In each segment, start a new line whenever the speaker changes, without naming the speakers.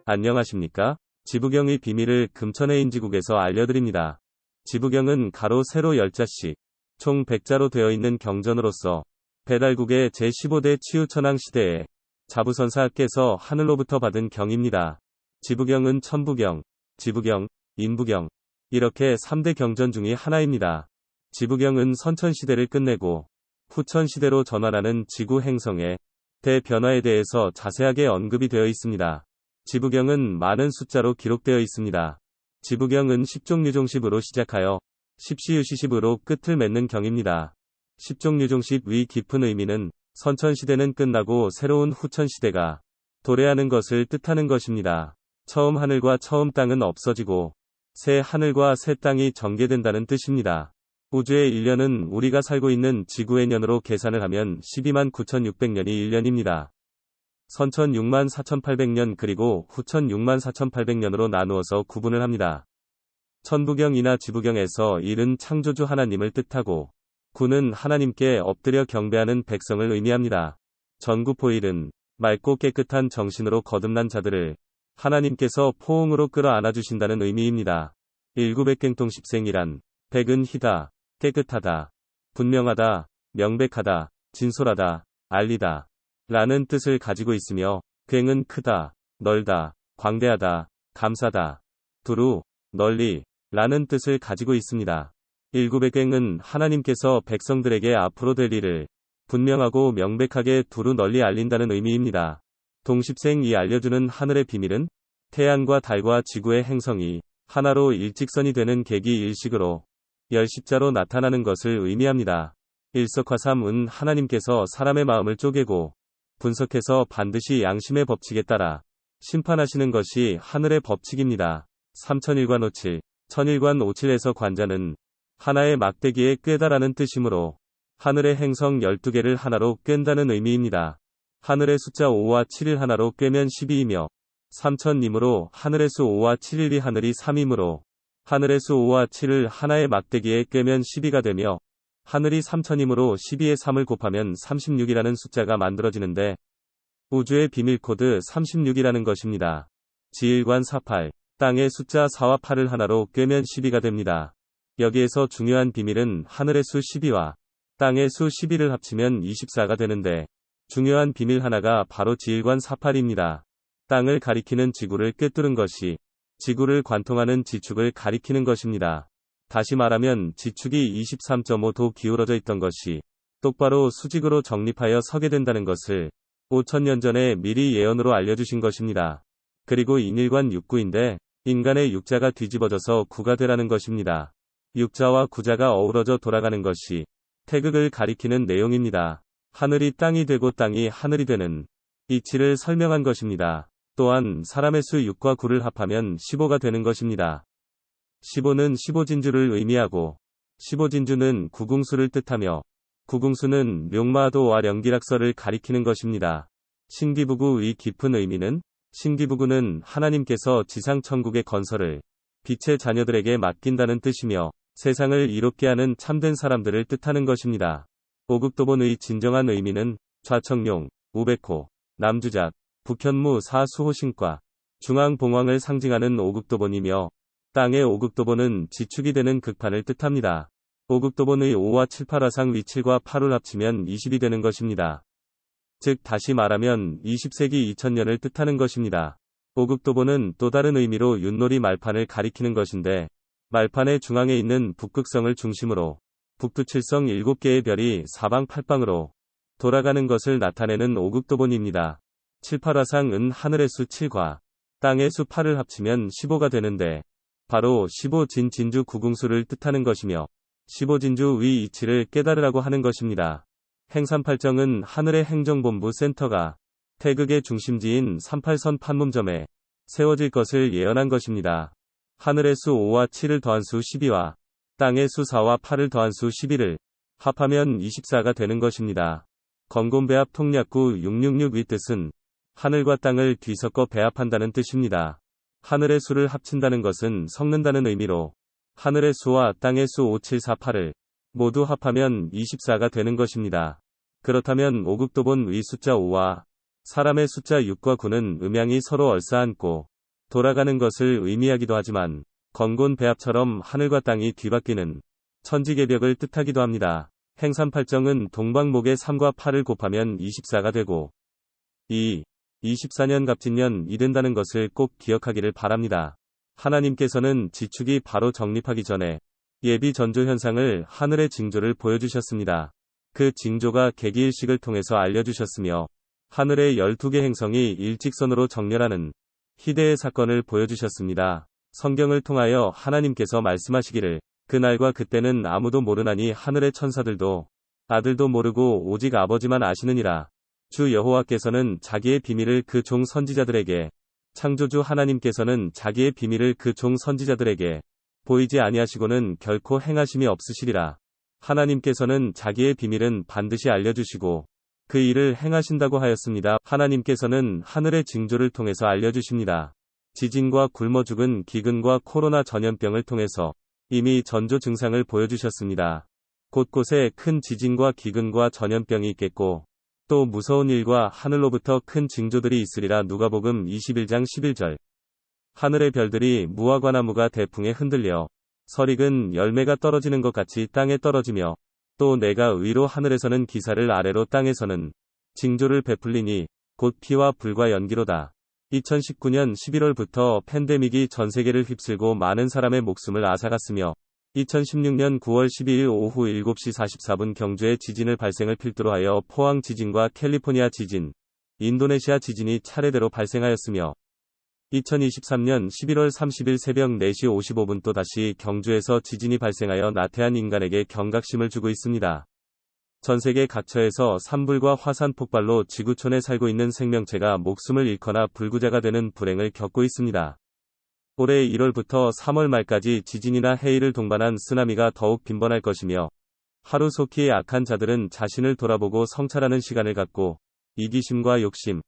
안녕하십니까? 지부경의 비밀을 금천의 인지국에서 알려드립니다. 지부경은 가로 세로 10자씩, 총 100자로 되어 있는 경전으로서 배달국의 제15대 치유천왕 시대에 자부선사께서 하늘로부터 받은 경입니다. 지부경은 천부경, 지부경, 인부경, 이렇게 3대 경전 중의 하나입니다. 지부경은 선천시대를 끝내고 후천시대로 전환하는 지구 행성의 대변화에 대해서 자세하게 언급이 되어 있습니다. 지부경은 많은 숫자로 기록되어 있습니다. 지부경은 십종류종십으로 시작하여 십시유시십으로 끝을 맺는 경입니다. 십종류종십의 깊은 의미는 선천시대는 끝나고 새로운 후천시대가 도래하는 것을 뜻하는 것입니다. 처음 하늘과 처음 땅은 없어지고 새 하늘과 새 땅이 전개된다는 뜻입니다. 우주의 1년은 우리가 살고 있는 지구의 년으로 계산을 하면 12만 9,600년이 1년입니다. 선천 6만 4,800년 그리고 후천 6만 4,800년으로 나누어서 구분을 합니다. 천부경이나 지부경에서 일은 창조주 하나님을 뜻하고 구는 하나님께 엎드려 경배하는 백성을 의미합니다. 전구포일은 맑고 깨끗한 정신으로 거듭난 자들을 하나님께서 포옹으로 끌어안아 주신다는 의미입니다. 일구백갱통십생이란 백은 희다, 깨끗하다, 분명하다, 명백하다, 진솔하다, 알리다 라는 뜻을 가지고 있으며 괭은 크다, 넓다, 광대하다, 감사다, 두루, 널리 라는 뜻을 가지고 있습니다. 일구백갱은 하나님께서 백성들에게 앞으로 될 일을 분명하고 명백하게 두루 널리 알린다는 의미입니다. 동십생이 알려주는 하늘의 비밀은 태양과 달과 지구의 행성이 하나로 일직선이 되는 계기 일식으로 열십자로 나타나는 것을 의미합니다. 일석화삼은 하나님께서 사람의 마음을 쪼개고 분석해서 반드시 양심의 법칙에 따라 심판하시는 것이 하늘의 법칙입니다. 삼천일관 오칠, 천일관 오칠에서 관자는 하나의 막대기에 꿰다라는 뜻이므로 하늘의 행성 12개를 하나로 꿰다는 의미입니다. 하늘의 숫자 5와 7을 하나로 꿰면 12이며 삼천이므로 하늘의 수 5와 7일이 하늘이 3이므로 하늘의 수 5와 7을 하나의 막대기에 꿰면 12가 되며 하늘이 삼천이므로 12에 3을 곱하면 36이라는 숫자가 만들어지는데 우주의 비밀 코드 36이라는 것입니다. 지일관 48, 땅의 숫자 4와 8을 하나로 꿰면 12가 됩니다. 여기에서 중요한 비밀은 하늘의 수 12와 땅의 수 12를 합치면 24가 되는데 중요한 비밀 하나가 바로 지일관 48입니다. 땅을 가리키는 지구를 꿰뚫은 것이 지구를 관통하는 지축을 가리키는 것입니다. 다시 말하면 지축이 23.5도 기울어져 있던 것이 똑바로 수직으로 정립하여 서게 된다는 것을 5천년 전에 미리 예언으로 알려주신 것입니다. 그리고 인일관 6구인데 인간의 육자가 뒤집어져서 구가 되라는 것입니다. 육자와 구자가 어우러져 돌아가는 것이 태극을 가리키는 내용입니다. 하늘이 땅이 되고 땅이 하늘이 되는 이치를 설명한 것입니다. 또한 사람의 수 6과 9를 합하면 15가 되는 것입니다. 15는 15진주를 의미하고 15진주는 구궁수를 뜻하며 구궁수는 묘마도와 령기락설을 가리키는 것입니다. 신기부구의 깊은 의미는 신기부구는 하나님께서 지상천국의 건설을 빛의 자녀들에게 맡긴다는 뜻이며 세상을 이롭게 하는 참된 사람들을 뜻하는 것입니다. 오국도본의 진정한 의미는 좌청룡, 우백호, 남주작, 북현무 사수호신과 중앙봉황을 상징하는 오국도본이며 땅의 오국도본은 지축이 되는 극판을 뜻합니다. 오국도본의 5와 7, 8화상 위 7과 8을 합치면 20이 되는 것입니다. 즉 다시 말하면 20세기 2000년을 뜻하는 것입니다. 오국도본은 또 다른 의미로 윷놀이 말판을 가리키는 것인데 말판의 중앙에 있는 북극성을 중심으로 북두칠성 7개의 별이 사방팔방으로 돌아가는 것을 나타내는 오국도본입니다. 7, 8화상은 하늘의 수 7과 땅의 수 8을 합치면 15가 되는데 바로 15진 진주 구궁수를 뜻하는 것이며 15진주 위 이치를 깨달으라고 하는 것입니다. 행삼팔정은 하늘의 행정본부 센터가 태극의 중심지인 38선 판문점에 세워질 것을 예언한 것입니다. 하늘의 수 5와 7을 더한 수 12와 땅의 수 4와 8을 더한 수 11을 합하면 24가 되는 것입니다. 건곤배합 통략구 666의 뜻은 하늘과 땅을 뒤섞어 배합한다는 뜻입니다. 하늘의 수를 합친다는 것은 섞는다는 의미로 하늘의 수와 땅의 수 5, 7, 4, 8을 모두 합하면 24가 되는 것입니다. 그렇다면 오국도본의 숫자 5와 사람의 숫자 6과 9는 음양이 서로 얼싸안고 돌아가는 것을 의미하기도 하지만 건곤 배합처럼 하늘과 땅이 뒤바뀌는 천지개벽을 뜻하기도 합니다. 행삼팔정은 동방목의 3과 8을 곱하면 24가 되고 24년 갑진년이 된다는 것을 꼭 기억하기를 바랍니다. 하나님께서는 지축이 바로 정립하기 전에 예비 전조 현상을 하늘의 징조를 보여주셨습니다. 그 징조가 계기일식을 통해서 알려주셨으며 하늘의 12개 행성이 일직선으로 정렬하는 희대의 사건을 보여주셨습니다. 성경을 통하여 하나님께서 말씀하시기를 그날과 그때는 아무도 모르나니 하늘의 천사들도 아들도 모르고 오직 아버지만 아시느니라. 주 여호와께서는 자기의 비밀을 그 종 선지자들에게 창조주 하나님께서는 자기의 비밀을 그 종 선지자들에게 보이지 아니하시고는 결코 행하심이 없으시리라. 하나님께서는 자기의 비밀은 반드시 알려주시고 그 일을 행하신다고 하였습니다. 하나님께서는 하늘의 징조를 통해서 알려주십니다. 지진과 굶어 죽은 기근과 코로나 전염병을 통해서 이미 전조 증상을 보여주셨습니다. 곳곳에 큰 지진과 기근과 전염병이 있겠고 또 무서운 일과 하늘로부터 큰 징조들이 있으리라. 누가복음 21장 11절. 하늘의 별들이 무화과나무가 대풍에 흔들려 설익은 열매가 떨어지는 것 같이 땅에 떨어지며 또 내가 위로 하늘에서는 기사를 아래로 땅에서는 징조를 베풀리니 곧 피와 불과 연기로다. 2019년 11월부터 팬데믹이 전 세계를 휩쓸고 많은 사람의 목숨을 앗아갔으며 2016년 9월 12일 오후 7시 44분 경주에 지진을 발생을 필두로 하여 포항 지진과 캘리포니아 지진, 인도네시아 지진이 차례대로 발생하였으며 2023년 11월 30일 새벽 4시 55분 또다시 경주에서 지진이 발생하여 나태한 인간에게 경각심을 주고 있습니다. 전세계 각처에서 산불과 화산 폭발로 지구촌에 살고 있는 생명체가 목숨을 잃거나 불구자가 되는 불행을 겪고 있습니다. 올해 1월부터 3월 말까지 지진이나 해일을 동반한 쓰나미가 더욱 빈번할 것이며 하루속히 악한 자들은 자신을 돌아보고 성찰하는 시간을 갖고 이기심과 욕심,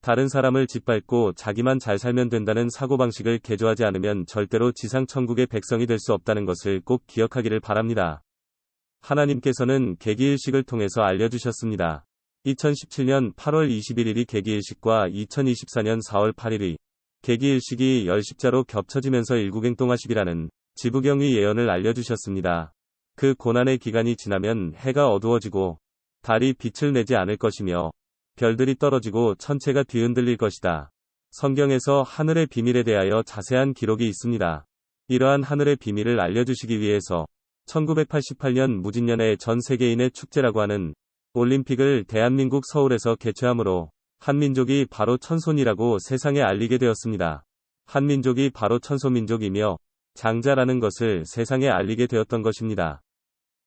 다른 사람을 짓밟고 자기만 잘 살면 된다는 사고방식을 개조하지 않으면 절대로 지상천국의 백성이 될 수 없다는 것을 꼭 기억하기를 바랍니다. 하나님께서는 계기일식을 통해서 알려주셨습니다. 2017년 8월 21일이 계기일식과 2024년 4월 8일이 계기일식이 열십자로 겹쳐지면서 일국행동하시기라는 지부경의 예언을 알려주셨습니다. 그 고난의 기간이 지나면 해가 어두워지고 달이 빛을 내지 않을 것이며 별들이 떨어지고 천체가 뒤흔들릴 것이다. 성경에서 하늘의 비밀에 대하여 자세한 기록이 있습니다. 이러한 하늘의 비밀을 알려주시기 위해서 1988년 무진년의 전 세계인의 축제라고 하는 올림픽을 대한민국 서울에서 개최하므로 한민족이 바로 천손이라고 세상에 알리게 되었습니다. 한민족이 바로 천손민족이며 장자라는 것을 세상에 알리게 되었던 것입니다.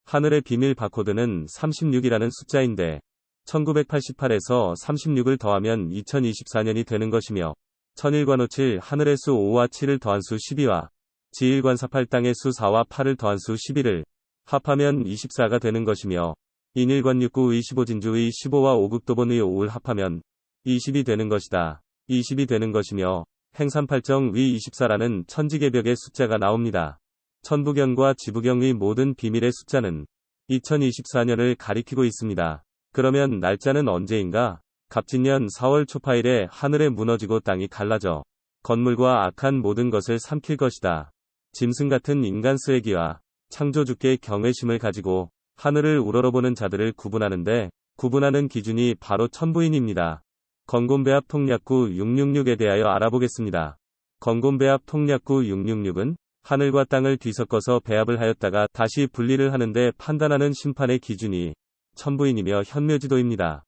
하늘의 비밀 바코드는 36이라는 숫자인데 1988에서 36을 더하면 2024년이 되는 것이며 천일관오7 하늘의 수 5와 7을 더한 수 12와 지일관사8 땅의 수 4와 8을 더한 수 11을 합하면 24가 되는 것이며 인일관육구의 15진주의 15와 오극도본의 5를 합하면 20이 되는 것이다. 20이 되는 것이며 행삼팔정 위 24라는 천지개벽의 숫자가 나옵니다. 천부경과 지부경의 모든 비밀의 숫자는 2024년을 가리키고 있습니다. 그러면 날짜는 언제인가? 갑진년 4월 초파일에 하늘에 무너지고 땅이 갈라져 건물과 악한 모든 것을 삼킬 것이다. 짐승 같은 인간 쓰레기와 창조주께 경외심을 가지고 하늘을 우러러보는 자들을 구분하는 기준이 바로 천부인입니다. 건곤배합 통략구 666에 대하여 알아보겠습니다. 건곤배합 통략구 666은 하늘과 땅을 뒤섞어서 배합을 하였다가 다시 분리를 하는데 판단하는 심판의 기준이 천부인이며 현묘지도입니다.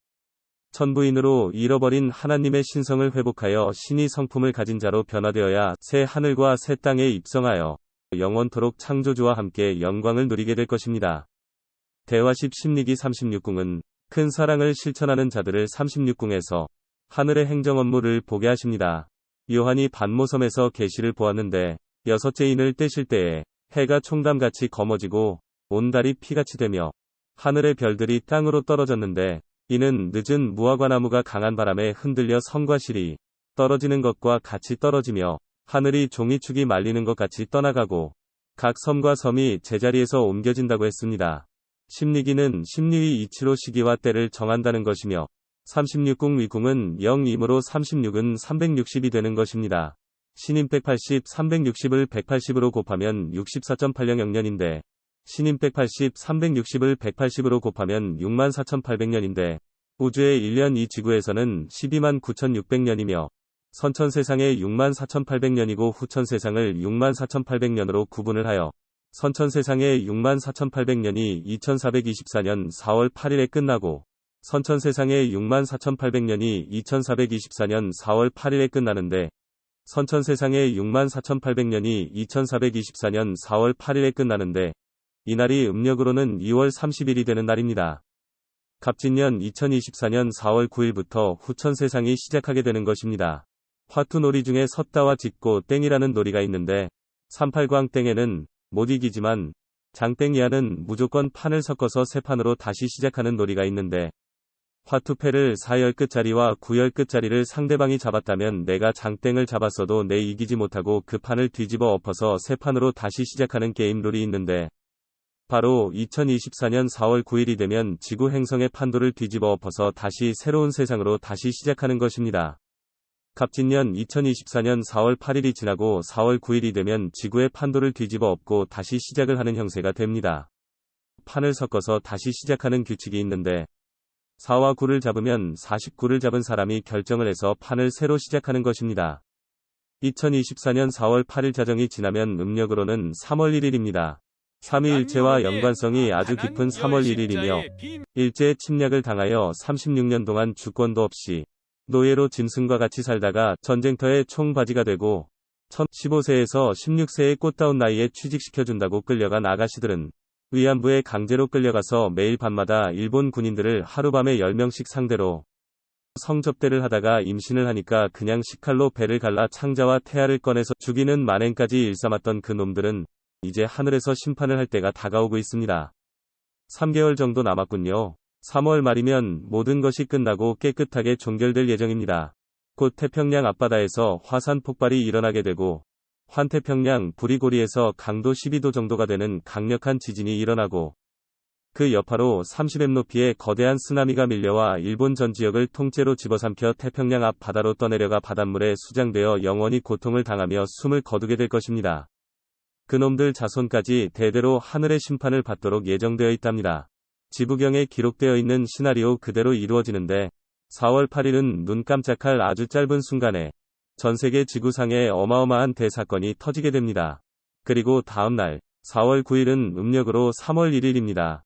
천부인으로 잃어버린 하나님의 신성을 회복하여 신의 성품을 가진 자로 변화되어야 새 하늘과 새 땅에 입성하여 영원토록 창조주와 함께 영광을 누리게 될 것입니다. 대화십 심리기 36궁은 큰 사랑을 실천하는 자들을 36궁에서 하늘의 행정 업무를 보게 하십니다. 요한이 반모섬에서 계시를 보았는데 여섯째 인을 떼실 때에 해가 총담같이 검어지고 온 달이 피같이 되며 하늘의 별들이 땅으로 떨어졌는데 이는 늦은 무화과나무가 강한 바람에 흔들려 성과 실이 떨어지는 것과 같이 떨어지며 하늘이 종이축이 말리는 것 같이 떠나가고 각 섬과 섬이 제자리에서 옮겨진다고 했습니다. 심리기는 심리의 이치로 시기와 때를 정한다는 것이며 36궁 위궁은 0이므로 36은 360이 되는 것입니다. 신임 180, 360을 180으로 곱하면 64.800년인데, 신임 180, 360을 180으로 곱하면 64,800년인데, 우주의 1년 이 지구에서는 129,600년이며, 선천세상의 64,800년이고 후천세상을 64,800년으로 구분을 하여, 선천세상의 64,800년이 2424년 4월 8일에 끝나고, 선천세상의 64,800년이 2424년 4월 8일에 끝나는데, 선천세상의 64,800년이 2424년 4월 8일에 끝나는데, 이날이 음력으로는 2월 30일이 되는 날입니다. 갑진년 2024년 4월 9일부터 후천세상이 시작하게 되는 것입니다. 화투놀이 중에 섰다와 짚고 땡이라는 놀이가 있는데, 38광 땡에는 못 이기지만 장땡이야는 무조건 판을 섞어서 세 판으로 다시 시작하는 놀이가 있는데, 화투패를 4열끝짜리와 9열끝짜리를 상대방이 잡았다면 내가 장땡을 잡았어도 내 이기지 못하고 그 판을 뒤집어 엎어서 세 판으로 다시 시작하는 게임 룰이 있는데, 바로 2024년 4월 9일이 되면 지구 행성의 판도를 뒤집어 엎어서 다시 새로운 세상으로 다시 시작하는 것입니다. 갑진년 2024년 4월 8일이 지나고 4월 9일이 되면 지구의 판도를 뒤집어 엎고 다시 시작을 하는 형세가 됩니다. 판을 섞어서 다시 시작하는 규칙이 있는데, 4와 9를 잡으면 49를 잡은 사람이 결정을 해서 판을 새로 시작하는 것입니다. 2024년 4월 8일 자정이 지나면 음력으로는 3월 1일입니다. 3.2일제와 연관성이 아주 깊은 3월 1일이며, 일제의 침략을 당하여 36년 동안 주권도 없이 노예로 짐승과 같이 살다가 전쟁터의 총바지가 되고 15세에서 16세의 꽃다운 나이에 취직시켜준다고 끌려간 아가씨들은 위안부에 강제로 끌려가서 매일 밤마다 일본 군인들을 하룻밤에 10명씩 상대로 성접대를 하다가 임신을 하니까 그냥 식칼로 배를 갈라 창자와 태아를 꺼내서 죽이는 만행까지 일삼았던 그 놈들은 이제 하늘에서 심판을 할 때가 다가오고 있습니다. 3개월 정도 남았군요. 3월 말이면 모든 것이 끝나고 깨끗하게 종결될 예정입니다. 곧 태평양 앞바다에서 화산 폭발이 일어나게 되고, 환태평양 부리고리에서 강도 12도 정도가 되는 강력한 지진이 일어나고, 그 여파로 30m 높이의 거대한 쓰나미가 밀려와 일본 전 지역을 통째로 집어삼켜 태평양 앞 바다로 떠내려가 바닷물에 수장되어 영원히 고통을 당하며 숨을 거두게 될 것입니다. 그놈들 자손까지 대대로 하늘의 심판을 받도록 예정되어 있답니다. 지부경에 기록되어 있는 시나리오 그대로 이루어지는데, 4월 8일은 눈 깜짝할 아주 짧은 순간에 전세계 지구상에 어마어마한 대사건이 터지게 됩니다. 그리고 다음날 4월 9일은 음력으로 3월 1일입니다.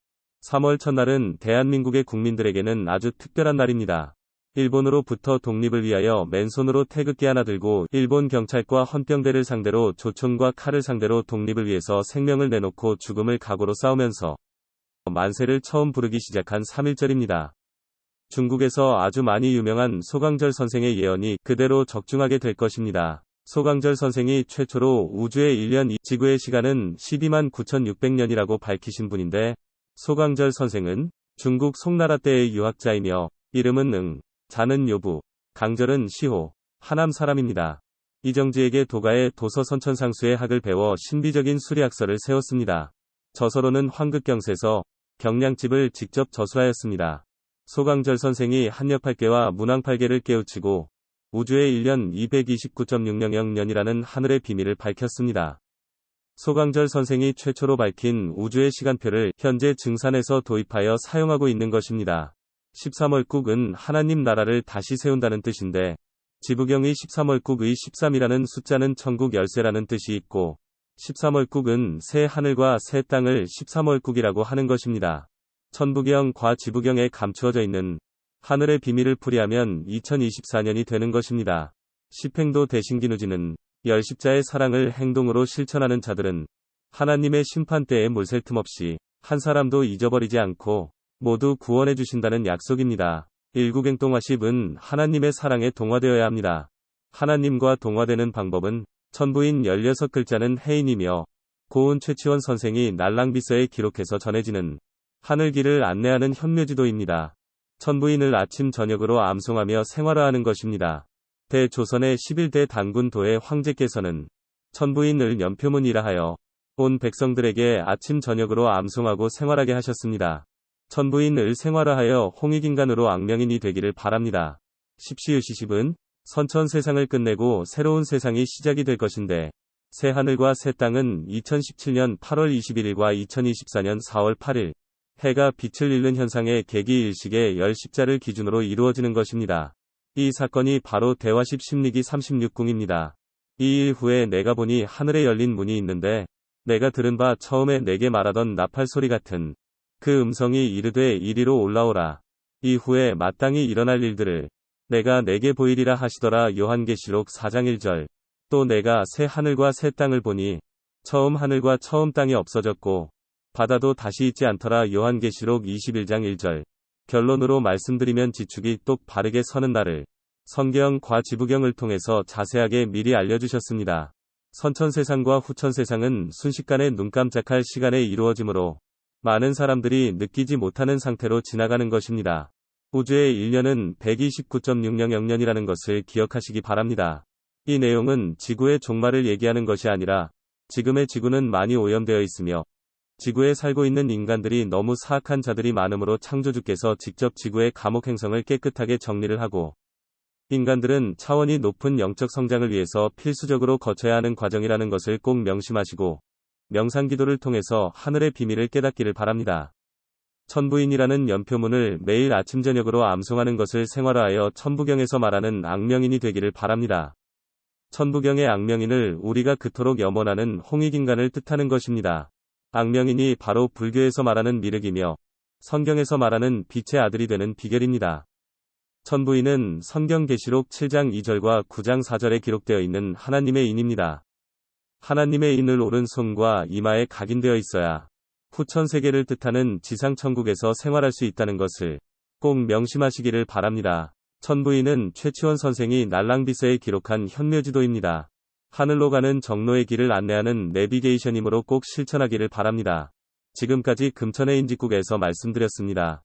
3월 첫날은 대한민국의 국민들에게는 아주 특별한 날입니다. 일본으로부터 독립을 위하여 맨손으로 태극기 하나 들고 일본 경찰과 헌병대를 상대로 조총과 칼을 상대로 독립을 위해서 생명을 내놓고 죽음을 각오로 싸우면서 만세를 처음 부르기 시작한 3.1절입니다. 중국에서 아주 많이 유명한 소강절 선생의 예언이 그대로 적중하게 될 것입니다. 소강절 선생이 최초로 우주의 1년 지구의 시간은 129,600년이라고 밝히신 분인데, 소강절 선생은 중국 송나라 때의 유학자이며 이름은 응, 자는 요부, 강절은 시호, 하남 사람입니다. 이정지에게 도가의 도서선천상수의 학을 배워 신비적인 수리학설을 세웠습니다. 저서로는 황극경세서, 경량집을 직접 저수하였습니다. 소강절 선생이 한력팔계와 문왕팔계를 깨우치고 우주의 1년 229.600년이라는 하늘의 비밀을 밝혔습니다. 소강절 선생이 최초로 밝힌 우주의 시간표를 현재 증산에서 도입하여 사용하고 있는 것입니다. 13월국은 하나님 나라를 다시 세운다는 뜻인데, 지부경의 13월국의 13이라는 숫자는 천국 열쇠라는 뜻이 있고, 13월국은 새 하늘과 새 땅을 13월국이라고 하는 것입니다. 천부경과 지부경에 감추어져 있는 하늘의 비밀을 풀이하면 2024년이 되는 것입니다. 십행도 대신기누지는 열십자의 사랑을 행동으로 실천하는 자들은 하나님의 심판대에 물샐 틈 없이 한 사람도 잊어버리지 않고 모두 구원해 주신다는 약속입니다. 일국행동화십은 하나님의 사랑에 동화되어야 합니다. 하나님과 동화되는 방법은 천부인 16글자는 해인이며, 고은 최치원 선생이 날랑비서에 기록해서 전해지는 하늘길을 안내하는 현묘지도입니다. 천부인을 아침 저녁으로 암송하며 생활화하는 것입니다. 대조선의 11대 단군도의 황제께서는 천부인을 연표문이라 하여 온 백성들에게 아침 저녁으로 암송하고 생활하게 하셨습니다. 천부인을 생활화하여 홍익인간으로 악명인이 되기를 바랍니다. 십시유시십은 선천 세상을 끝내고 새로운 세상이 시작이 될 것인데, 새 하늘과 새 땅은 2017년 8월 21일과 2024년 4월 8일, 해가 빛을 잃는 현상의 개기 일식의 열 십자를 기준으로 이루어지는 것입니다. 이 사건이 바로 대화십 심리기 36궁입니다. 이 일 후에 내가 보니 하늘에 열린 문이 있는데, 내가 들은 바 처음에 내게 말하던 나팔 소리 같은 그 음성이 이르되 이리로 올라오라. 이후에 마땅히 일어날 일들을 내가 내게 보이리라 하시더라. 요한계시록 4장 1절. 또 내가 새 하늘과 새 땅을 보니 처음 하늘과 처음 땅이 없어졌고 바다도 다시 있지 않더라. 요한계시록 21장 1절. 결론으로 말씀드리면 지축이 똑 바르게 서는 날을 성경과 지부경을 통해서 자세하게 미리 알려주셨습니다. 선천세상과 후천세상은 순식간에 눈 깜짝할 시간에 이루어지므로 많은 사람들이 느끼지 못하는 상태로 지나가는 것입니다. 우주의 1년은 129.600년이라는 것을 기억하시기 바랍니다. 이 내용은 지구의 종말을 얘기하는 것이 아니라 지금의 지구는 많이 오염되어 있으며 지구에 살고 있는 인간들이 너무 사악한 자들이 많으므로 창조주께서 직접 지구의 감옥 행성을 깨끗하게 정리를 하고 인간들은 차원이 높은 영적 성장을 위해서 필수적으로 거쳐야 하는 과정이라는 것을 꼭 명심하시고 명상기도를 통해서 하늘의 비밀을 깨닫기를 바랍니다. 천부인이라는 연표문을 매일 아침 저녁으로 암송하는 것을 생활화하여 천부경에서 말하는 악명인이 되기를 바랍니다. 천부경의 악명인을 우리가 그토록 염원하는 홍익인간을 뜻하는 것입니다. 악명인이 바로 불교에서 말하는 미륵이며 성경에서 말하는 빛의 아들이 되는 비결입니다. 천부인은 성경계시록 7장 2절과 9장 4절에 기록되어 있는 하나님의 인입니다. 하나님의 인을 오른손과 이마에 각인되어 있어야 후천세계를 뜻하는 지상천국에서 생활할 수 있다는 것을 꼭 명심하시기를 바랍니다. 천부인은 최치원 선생이 날랑비서에 기록한 현묘지도입니다. 하늘로 가는 정로의 길을 안내하는 내비게이션이므로 꼭 실천하기를 바랍니다. 지금까지 금천의 인직국에서 말씀드렸습니다.